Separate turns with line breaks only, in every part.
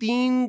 3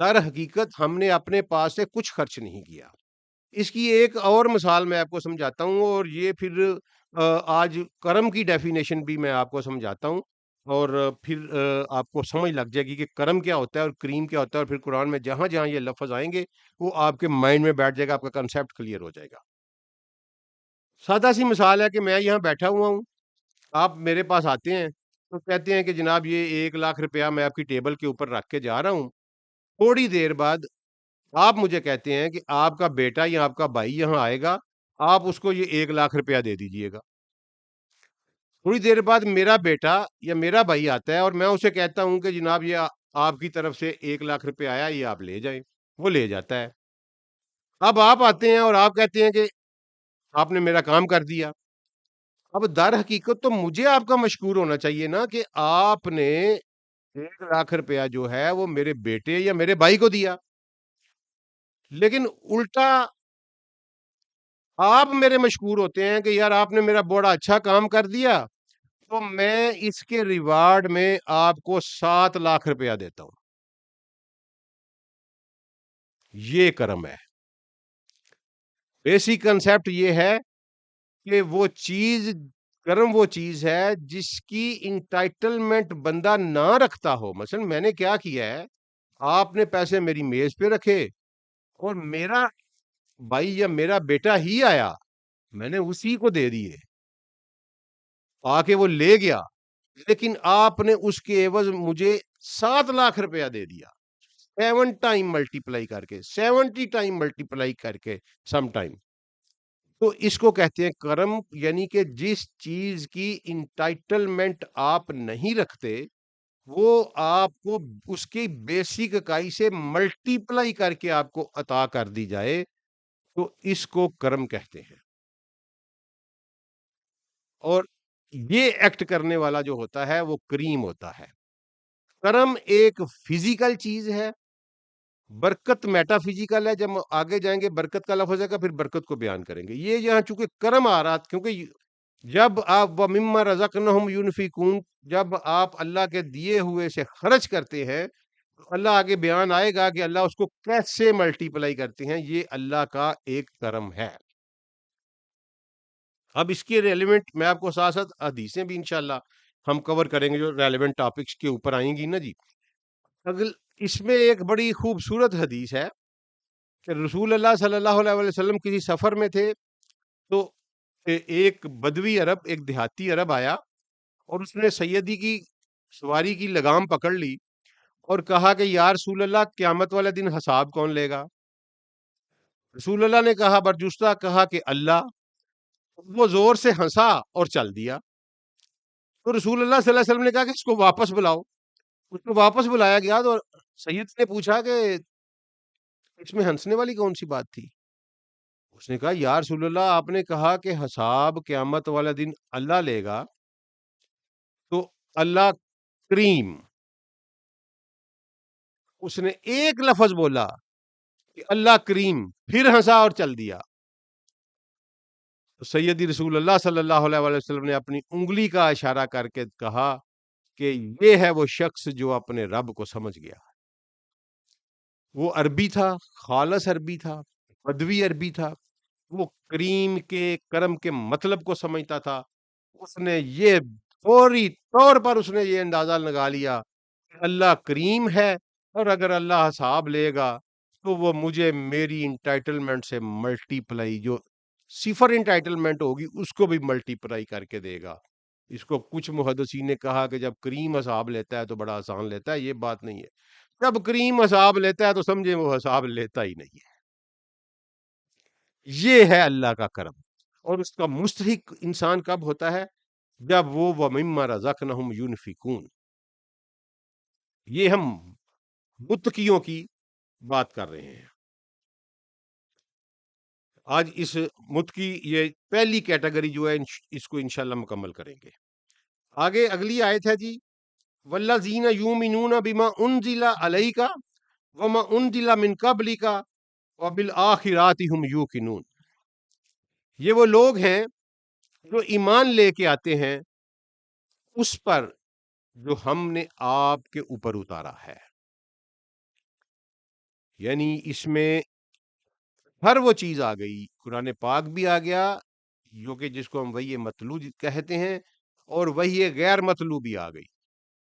در حقیقت ہم نے اپنے پاس سے کچھ خرچ نہیں کیا۔ اس کی ایک اور مثال میں آپ کو سمجھاتا ہوں، اور یہ پھر آج کرم کی ڈیفینیشن بھی میں آپ کو سمجھاتا ہوں، اور پھر آپ کو سمجھ لگ جائے گی کہ کرم کیا ہوتا ہے اور کریم کیا ہوتا ہے، اور پھر قرآن میں جہاں-جہاں یہ لفظ آئیں گے وہ آپ کے مائنڈ میں بیٹھ جائے گا، آپ کا کنسیپٹ کلیئر ہو جائے گا۔ سادہ سی مثال ہے کہ میں یہاں بیٹھا ہوا ہوں، آپ میرے پاس آتے ہیں تو کہتے ہیں کہ جناب یہ 1,00,000 روپیہ میں آپ کی ٹیبل کے اوپر رکھ کے جا رہا ہوں۔ تھوڑی دیر بعد آپ مجھے کہتے ہیں کہ آپ کا بیٹا یا آپ کا بھائی یہاں آئے گا، آپ اس کو یہ 1,00,000 روپیہ دے دیجئے گا۔ تھوڑی دیر بعد میرا بیٹا یا میرا بھائی آتا ہے اور میں اسے کہتا ہوں کہ جناب یہ آپ کی طرف سے 1,00,000 روپے آیا، یہ آپ لے جائیں۔ وہ لے جاتا ہے۔ اب آپ آتے ہیں اور آپ کہتے ہیں کہ آپ نے میرا کام کر دیا۔ اب در حقیقت تو مجھے آپ کا مشکور ہونا چاہیے نا کہ آپ نے 1,00,000 روپیہ جو ہے وہ میرے بیٹے یا میرے بھائی کو دیا۔ لیکن الٹا آپ میرے مشکور ہوتے ہیں کہ یار آپ نے میرا بڑا اچھا کام کر دیا، تو میں اس کے ریوارڈ میں آپ کو 7,00,000 روپیہ دیتا ہوں۔ یہ کرم ہے۔ بیسک کنسیپٹ یہ ہے کہ وہ چیز، کرم وہ چیز ہے جس کی انٹائٹلمنٹ بندہ نہ رکھتا ہو۔ مثلا میں نے کیا کیا ہے، آپ نے پیسے میری میز پہ رکھے اور میرا بھائی یا میرا بیٹا ہی آیا، میں نے اسی کو دے دیے، آ کے وہ لے گیا، لیکن آپ نے اس کے عوض مجھے 7,00,000 روپیہ دے دیا، 7 ٹائم ملٹیپلائی کر کے، 70 ٹائم ملٹیپلائی کر کے سم ٹائم۔ تو اس کو کہتے ہیں کرم، یعنی کہ جس چیز کی انٹائٹلمنٹ آپ نہیں رکھتے وہ آپ کو اس کی بیسک اکائی سے ملٹیپلائی کر کے آپ کو عطا کر دی جائے، تو اس کو کرم کہتے ہیں۔ اور یہ ایکٹ کرنے والا جو ہوتا ہے وہ کریم ہوتا ہے۔ کرم ایک فزیکل چیز ہے، برکت میٹا فزیکل ہے۔ جب ہم آگے جائیں گے برکت کا لفظ ہے گا، پھر برکت کو بیان کریں گے۔ یہ یہاں چونکہ کرم آ رہا، کیونکہ جب آپ وَمِمَّا رَزَقْنَاهُمْ يُنْفِقُونَ، جب آپ اللہ کے دیے ہوئے سے خرچ کرتے ہیں، تو اللہ آگے بیان آئے گا کہ اللہ اس کو کیسے ملٹیپلائی کرتے ہیں۔ یہ اللہ کا ایک کرم ہے۔ اب اس کے ریلیونٹ میں آپ کو ساتھ ساتھ حدیثیں بھی انشاءاللہ ہم کور کریں گے جو ریلیونٹ ٹاپکس کے اوپر آئیں گی نا جی۔ اگل اس میں ایک بڑی خوبصورت حدیث ہے کہ رسول اللہ صلی اللہ علیہ وسلم کسی سفر میں تھے، تو ایک بدوی عرب، ایک دیہاتی عرب آیا اور اس نے سیدی کی سواری کی لگام پکڑ لی اور کہا کہ یا رسول اللہ قیامت والے دن حساب کون لے گا؟ رسول اللہ نے کہا برجستہ کہا کہ اللہ۔ وہ زور سے ہنسا اور چل دیا۔ تو رسول اللہ صلی اللہ علیہ وسلم نے کہا کہ اس کو واپس بلاؤ۔ اس کو واپس بلایا گیا تو سید نے پوچھا کہ اس میں ہنسنے والی کون سی بات تھی؟ اس نے کہا یا رسول اللہ آپ نے کہا کہ حساب قیامت والا دن اللہ لے گا، تو اللہ کریم، اس نے ایک لفظ بولا کہ اللہ کریم، پھر ہنسا اور چل دیا۔ تو سیدی رسول اللہ صلی اللہ علیہ وآلہ وسلم نے اپنی انگلی کا اشارہ کر کے کہا کہ یہ ہے وہ شخص جو اپنے رب کو سمجھ گیا۔ وہ عربی تھا، خالص عربی تھا، بدوی عربی تھا، وہ کریم کے کرم کے مطلب کو سمجھتا تھا۔ اس نے یہ فوری طور پر اس نے یہ اندازہ لگا لیا کہ اللہ کریم ہے، اور اگر اللہ حساب لے گا تو وہ مجھے میری انٹائٹلمنٹ سے ملٹیپلائی، جو صفر انٹائٹلمنٹ ہوگی اس کو بھی ملٹیپلائی کر کے دے گا۔ اس کو کچھ محدثین نے کہا کہ جب کریم حساب لیتا ہے تو بڑا آسان لیتا ہے، یہ بات نہیں ہے۔ جب کریم حساب لیتا ہے تو سمجھے وہ حساب لیتا ہی نہیں ہے۔ یہ ہے اللہ کا کرم، اور اس کا مستحق انسان کب ہوتا ہے؟ جب وہ وَمِمَّا رَزَقْنَاهُمْ يُنْفِقُونَ۔ یہ ہم متقیوں کی بات کر رہے ہیں۔ آج اس متقی یہ پہلی کیٹیگری جو ہے اس کو انشاءاللہ مکمل کریں گے۔ آگے اگلی آیت ہے جی، وَالَّذِينَ يُؤْمِنُونَ بِمَا أُنزِلَ عَلَيْكَ وَمَا أُنزِلَ مِن قَبْلِكَ وَبِالْآخِرَاتِ هُمْ يُوقِنُونَ۔ یہ وہ لوگ ہیں جو ایمان لے کے آتے ہیں اس پر جو ہم نے آپ کے اوپر اتارا ہے۔ یعنی اس میں ہر وہ چیز آ گئی، قرآن پاک بھی آ گیا جو کہ جس کو ہم وحی مطلوع کہتے ہیں، اور وحی غیر مطلوع بھی آ گئی۔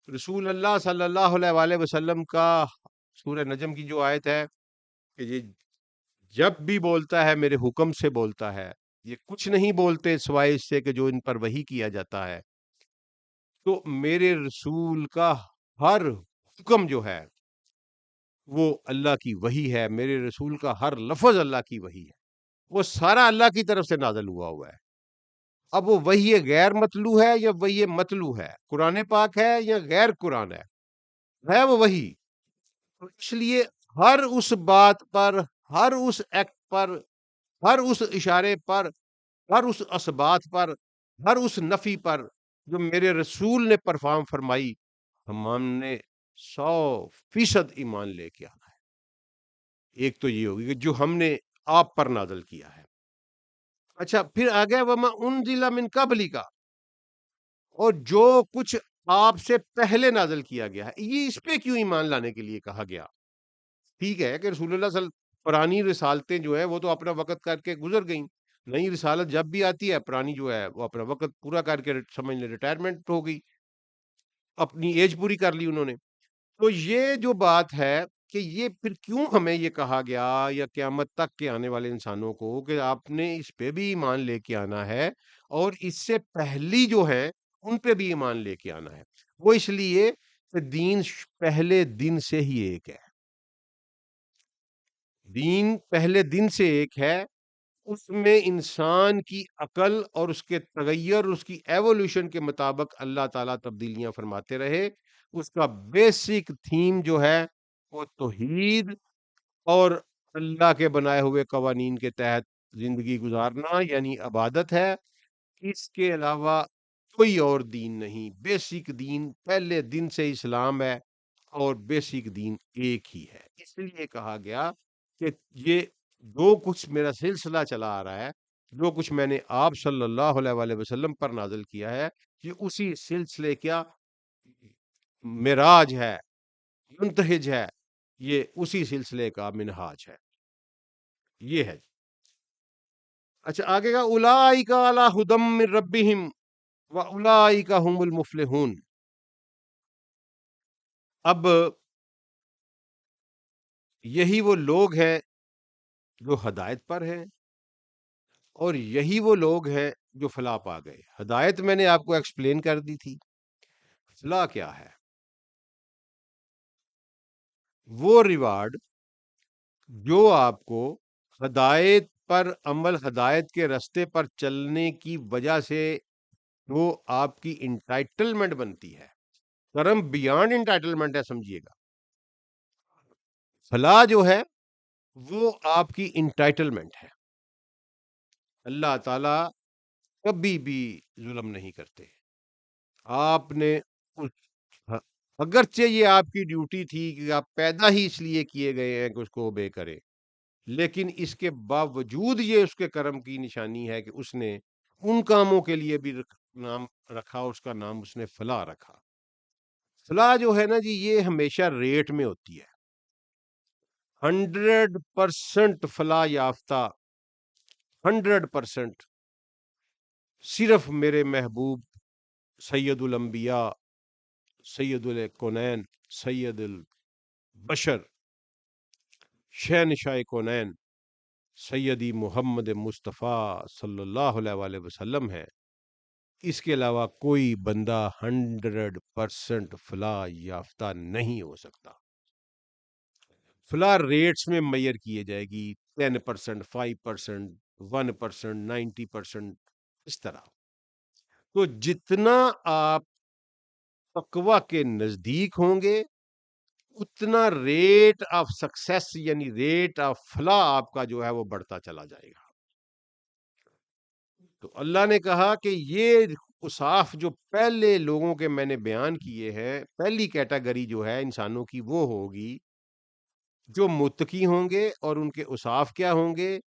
رسول اللہ صلی اللہ علیہ وآلہ وسلم کا سورہ نجم کی جو آیت ہے کہ یہ جب بھی بولتا ہے میرے حکم سے بولتا ہے، یہ کچھ نہیں بولتے سوائے اس سے کہ جو ان پر وحی کیا جاتا ہے، تو میرے رسول کا ہر حکم جو ہے وہ اللہ کی وحی ہے، میرے رسول کا ہر لفظ اللہ کی وحی ہے، وہ سارا اللہ کی طرف سے نازل ہوا ہے۔ اب وہ وحی غیر مطلوع ہے یا وحی مطلوع ہے، قرآن پاک ہے یا غیر قرآن ہے وہ وحی۔ تو اس لیے ہر اس بات پر، ہر اس ایکٹ پر، ہر اس اشارے پر، ہر اس اسبات پر، ہر اس نفی پر جو میرے رسول نے پرفارم فرمائی، ہم نے 100% ایمان لے کے آنا ہے۔ ایک تو یہ ہوگی کہ جو ہم نے آپ پر نازل کیا ہے۔ اچھا پھر آگے وما انزل من قبلک، اور جو کچھ آپ سے پہلے نازل کیا گیا ہے، یہ اس پہ کیوں ایمان لانے کے لیے کہا گیا؟ ٹھیک ہے کہ رسول اللہ صلی پرانی رسالتیں جو ہے وہ تو اپنا وقت کر کے گزر گئیں، نئی رسالت جب بھی آتی ہے پرانی جو ہے وہ اپنا وقت پورا کر کے سمجھ لیں ریٹائرمنٹ ہو گئی، اپنی ایج پوری کر لی انہوں نے۔ تو یہ جو بات ہے کہ یہ پھر کیوں ہمیں یہ کہا گیا یا قیامت تک کے آنے والے انسانوں کو کہ آپ نے اس پہ بھی ایمان لے کے آنا ہے، اور اس سے پہلی جو ہے ان پہ بھی ایمان لے کے آنا ہے؟ وہ اس لیے کہ دین پہلے دن سے ہی ایک ہے، دین پہلے دن سے ایک ہے، اس میں انسان کی عقل اور اس کے تغیر، اس کی ایوولوشن کے مطابق اللہ تعالیٰ تبدیلیاں فرماتے رہے۔ اس کا بیسک تھیم جو ہے وہ توحید اور اللہ کے بنائے ہوئے قوانین کے تحت زندگی گزارنا یعنی عبادت ہے۔ اس کے علاوہ کوئی اور دین نہیں، بیسک دین پہلے دن سے اسلام ہے، اور بیسک دین ایک ہی ہے۔ اس لیے کہا گیا کہ یہ جو کچھ میرا سلسلہ چلا آ رہا ہے، جو کچھ میں نے آپ صلی اللہ علیہ وآلہ وسلم پر نازل کیا ہے، یہ اسی سلسلے کیا معراج ہے، منتہج ہے، یہ اسی سلسلے کا منہاج ہے، یہ ہے۔ اچھا آگے کا اولئک علی ھدی من ربہم واولئک ھم المفلحون۔ اب یہی وہ لوگ ہیں جو ہدایت پر ہیں، اور یہی وہ لوگ ہیں جو فلاح پا گئے۔ ہدایت میں نے آپ کو ایکسپلین کر دی تھی، فلاح کیا ہے؟ وہ ریوارڈ جو آپ کو ہدایت پر عمل، ہدایت کے رستے پر چلنے کی وجہ سے وہ آپ کی انٹائٹلمنٹ بنتی ہے، کرم بیانڈ انٹائٹلمنٹ ہے، سمجھیے گا۔ فلاح جو ہے وہ آپ کی انٹائٹلمنٹ ہے۔ اللہ تعالی کبھی بھی ظلم نہیں کرتے۔ آپ نے اگرچہ یہ آپ کی ڈیوٹی تھی کہ آپ پیدا ہی اس لیے کیے گئے ہیں کہ اس کو اوبے کرے، لیکن اس کے باوجود یہ اس کے کرم کی نشانی ہے کہ اس نے ان کاموں کے لیے بھی نام رکھا، اس کا نام اس نے فلاح رکھا۔ فلاح جو ہے نا جی، یہ ہمیشہ ریٹ میں ہوتی ہے۔ 100% فلاح یافتہ، 100% صرف میرے محبوب سید الانبیاء، سید الکونین، سید البشر، شہنشاہ کونین، سیدی محمد مصطفیٰ صلی اللہ علیہ وآلہ وسلم ہے۔ اس کے علاوہ کوئی بندہ 100% فلاح یافتہ نہیں ہو سکتا۔ فلاح ریٹس میں میئر کیے جائے گی، 10%، 5%، 1%، 90%، اس طرح۔ تو جتنا آپ تقوی کے نزدیک ہوں گے، اتنا ریٹ آف سکسیس یعنی ریٹ آف فلاح آپ کا جو ہے وہ بڑھتا چلا جائے گا۔ تو اللہ نے کہا کہ یہ اوصاف جو پہلے لوگوں کے میں نے بیان کیے ہیں، پہلی کیٹیگری جو ہے انسانوں کی وہ ہوگی جو متقی ہوں گے، اور ان کے اوصاف کیا ہوں گے؟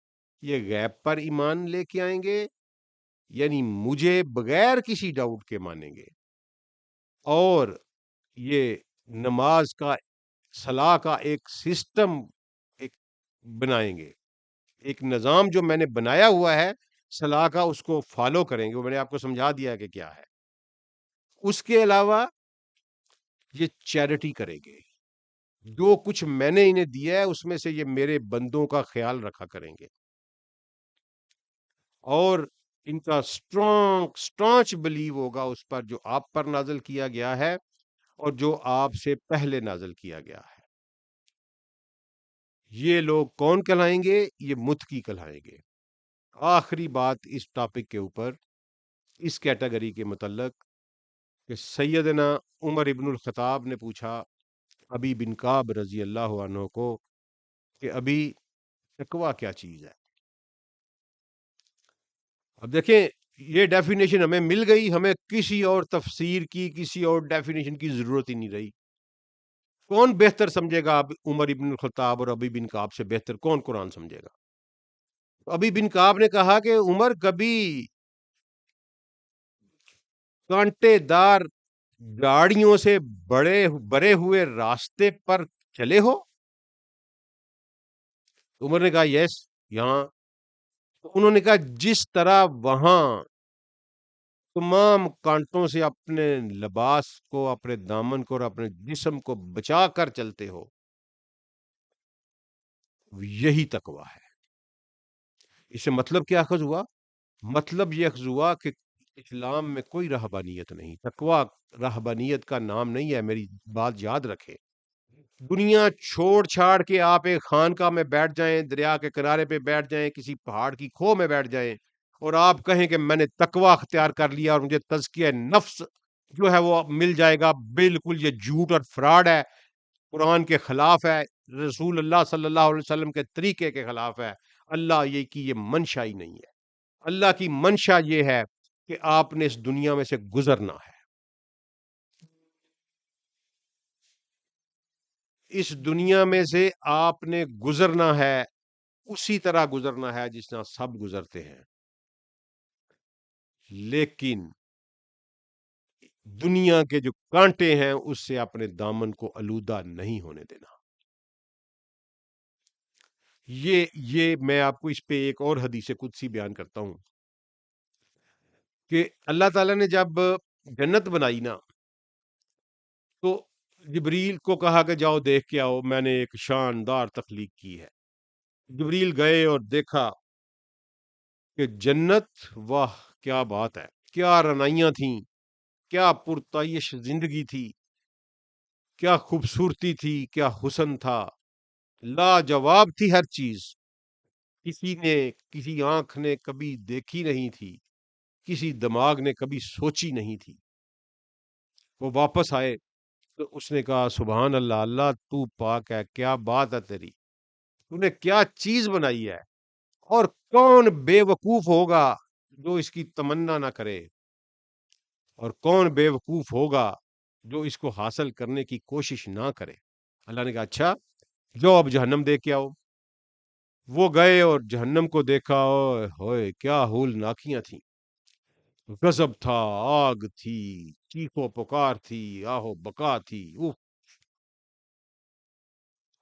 یہ غیب پر ایمان لے کے آئیں گے، یعنی مجھے بغیر کسی ڈاؤٹ کے مانیں گے، اور یہ نماز کا، صلاح کا ایک سسٹم، بنائیں گے، ایک نظام جو میں نے بنایا ہوا ہے صلاح کا، اس کو فالو کریں گے، وہ میں نے آپ کو سمجھا دیا کہ کیا ہے۔ اس کے علاوہ یہ چیریٹی کریں گے، جو کچھ میں نے انہیں دیا ہے اس میں سے یہ میرے بندوں کا خیال رکھا کریں گے، اور ان کا اسٹانچ بلیو ہوگا اس پر جو آپ پر نازل کیا گیا ہے اور جو آپ سے پہلے نازل کیا گیا ہے۔ یہ لوگ کون کہلائیں گے؟ یہ متقی کہلائیں گے۔ آخری بات اس ٹاپک کے اوپر، اس کیٹیگری کے متعلق، کہ سیدنا عمر ابن الخطاب نے پوچھا ابی بن کعب رضی اللہ عنہ کو کہ ابھی تقویٰ کیا چیز ہے؟ اب دیکھیں، یہ ڈیفینیشن ہمیں مل گئی، ہمیں کسی اور تفسیر کی، کسی اور ڈیفینیشن کی ضرورت ہی نہیں رہی۔ کون بہتر سمجھے گا اب عمر ابن الخطاب اور ابی بن کعب سے بہتر کون قرآن سمجھے گا؟ ابی بن کعب نے کہا کہ عمر کبھی کانٹے دار گاڑیوں سے بڑے ہوئے راستے پر چلے ہو؟ عمر نے کہا یس، یہاں۔ تو انہوں نے کہا جس طرح وہاں تمام کانٹوں سے اپنے لباس کو، اپنے دامن کو اور اپنے جسم کو بچا کر چلتے ہو، یہی تقویٰ ہے۔ اس سے مطلب کیا اخذ ہوا؟ مطلب یہ اخذ ہوا کہ اسلام میں کوئی رہبانیت نہیں، تقویٰ رہبانیت کا نام نہیں ہے، میری بات یاد رکھیں۔ دنیا چھوڑ چھاڑ کے آپ ایک خانقاہ میں بیٹھ جائیں، دریا کے کنارے پہ بیٹھ جائیں، کسی پہاڑ کی کھو میں بیٹھ جائیں، اور آپ کہیں کہ میں نے تقویٰ اختیار کر لیا اور مجھے تزکیہ نفس جو ہے وہ مل جائے گا، بالکل یہ جھوٹ اور فراڈ ہے، قرآن کے خلاف ہے، رسول اللہ صلی اللہ علیہ وسلم کے طریقے کے خلاف ہے۔ اللہ یہ کی یہ منشا ہی نہیں ہے۔ اللہ کی منشا یہ ہے کہ آپ نے اس دنیا میں سے گزرنا ہے، اس دنیا میں سے آپ نے گزرنا ہے، اسی طرح گزرنا ہے جس طرح سب گزرتے ہیں، لیکن دنیا کے جو کانٹے ہیں اس سے اپنے دامن کو آلودہ نہیں ہونے دینا۔ یہ میں آپ کو اس پہ ایک اور حدیث قدسی بیان کرتا ہوں کہ اللہ تعالیٰ نے جب جنت بنائی نا، تو جبریل کو کہا کہ جاؤ دیکھ کے آؤ، میں نے ایک شاندار تخلیق کی ہے۔ جبریل گئے اور دیکھا کہ جنت، واہ کیا بات ہے، کیا رنائیاں تھیں، کیا پرتعیش زندگی تھی، کیا خوبصورتی تھی، کیا حسن تھا، لاجواب تھی ہر چیز، کسی آنکھ نے کبھی دیکھی نہیں تھی، کسی دماغ نے کبھی سوچی نہیں تھی۔ وہ واپس آئے تو اس نے کہا سبحان اللہ، اللہ تو پاک ہے، کیا بات ہے تیری، تو نے کیا چیز بنائی ہے، اور کون بے وقوف ہوگا جو اس کی تمنا نہ کرے، اور کون بے وقوف ہوگا جو اس کو حاصل کرنے کی کوشش نہ کرے۔ اللہ نے کہا اچھا جو اب جہنم دیکھ کے آؤ۔ وہ گئے اور جہنم کو دیکھا، اوئے ہوئے کیا ہول ناکیاں تھیں، غضب تھا، آگ تھی، چیخو پکار تھی، آہو بکا تھی۔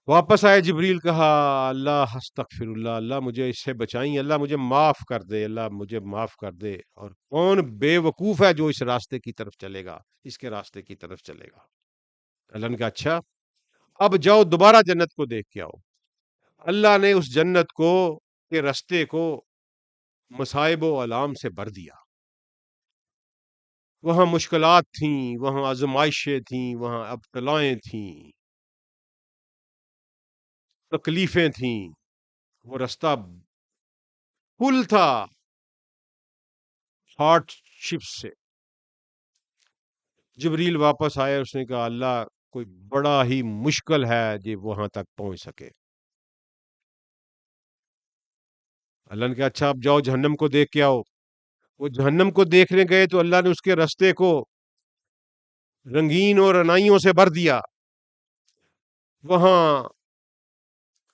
واپس آئے جبریل، کہا اللہ استغفر اللہ، اللہ مجھے اس سے بچائیں، اللہ مجھے معاف کر دے، اللہ مجھے معاف کر دے، اور کون بے وقوف ہے جو اس راستے کی طرف چلے گا، اس کے راستے کی طرف چلے گا۔ اللہ نے کہا اچھا اب جاؤ دوبارہ جنت کو دیکھ کے آؤ۔ اللہ نے اس جنت کو کے رستے کو مصائب و آلام سے بھر دیا۔ وہاں مشکلات تھیں، وہاں آزمائشیں تھیں، وہاں ابتلائیں تھیں، تکلیفیں تھیں، وہ رستہ پل تھا ہارڈ شپ سے۔ جبریل واپس آئے، اس نے کہا اللہ کوئی بڑا ہی مشکل ہے جی وہاں تک پہنچ سکے۔ اللہ نے کہا اچھا اب جاؤ جہنم کو دیکھ کے آؤ۔ وہ جہنم کو دیکھنے گئے تو اللہ نے اس کے رستے کو رنگین اور رنائیوں سے بھر دیا۔ وہاں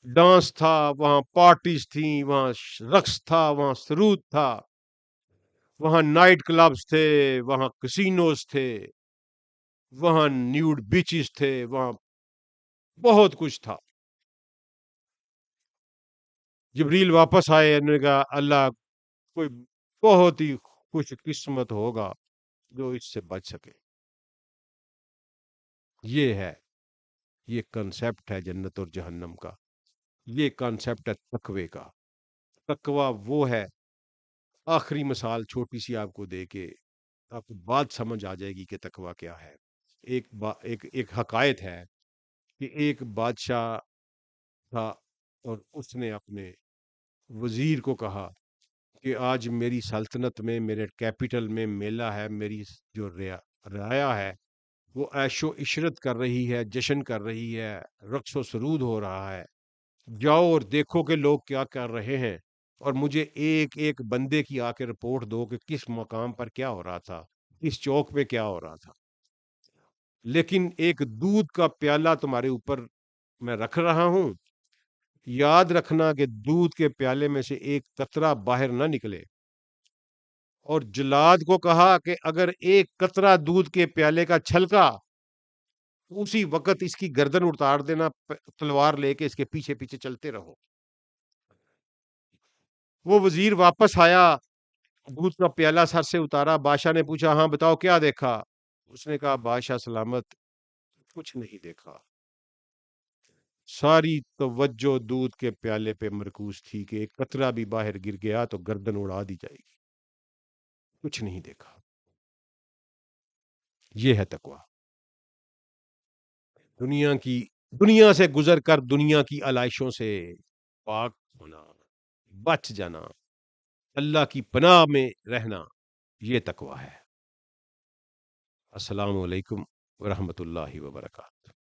ڈانس تھا، وہاں پارٹیز تھیں، وہاں رقص تھا، وہاں سرود تھا، وہاں نائٹ کلبز تھے، وہاں کسینوز تھے، وہاں نیوڈ بیچز تھے، وہاں بہت کچھ تھا۔ جبریل واپس آئے، انہوں نے کہا اللہ کوئی بہت ہی خوش قسمت ہوگا جو اس سے بچ سکے. یہ ہے، یہ کنسیپٹ ہے جنت اور جہنم کا. یہ کانسیپٹ ہے تقوی کا. تقوی وہ ہے، آخری مثال چھوٹی سی آپ کو دے کے آپ کو بات سمجھ آ جائے گی کہ تقوی کیا ہے. ایک حقائق ہے کہ ایک بادشاہ تھا اور اس نے اپنے وزیر کو کہا کہ آج میری سلطنت میں، میرے کیپٹل میں میلہ ہے، میری جو رعایا ہے وہ عیش و عشرت کر رہی ہے، جشن کر رہی ہے، رقص و سرود ہو رہا ہے. جاؤ اور دیکھو کہ لوگ کیا کر رہے ہیں، اور مجھے ایک ایک بندے کی آ کے رپورٹ دو کہ کس مقام پر کیا ہو رہا تھا، کس چوک پہ کیا ہو رہا تھا. لیکن ایک دودھ کا پیالہ تمہارے اوپر میں رکھ رہا ہوں، یاد رکھنا کہ دودھ کے پیالے میں سے ایک قطرہ باہر نہ نکلے. اور جلاد کو کہا کہ اگر ایک قطرہ دودھ کے پیالے کا چھلکا، اسی وقت اس کی گردن اتار دینا، تلوار لے کے اس کے پیچھے پیچھے چلتے رہو. وہ وزیر واپس آیا، دودھ کا پیالہ سر سے اتارا. بادشاہ نے پوچھا ہاں بتاؤ کیا دیکھا؟ اس نے کہا بادشاہ سلامت، کچھ نہیں دیکھا. ساری توجہ دودھ کے پیالے پہ مرکوز تھی کہ ایک قطرہ بھی باہر گر گیا تو گردن اڑا دی جائے گی. کچھ نہیں دیکھا. یہ ہے تقوی. دنیا سے گزر کر دنیا کی علائشوں سے پاک ہونا، بچ جانا، اللہ کی پناہ میں رہنا، یہ تقوی ہے. السلام علیکم ورحمۃ اللہ وبرکاتہ.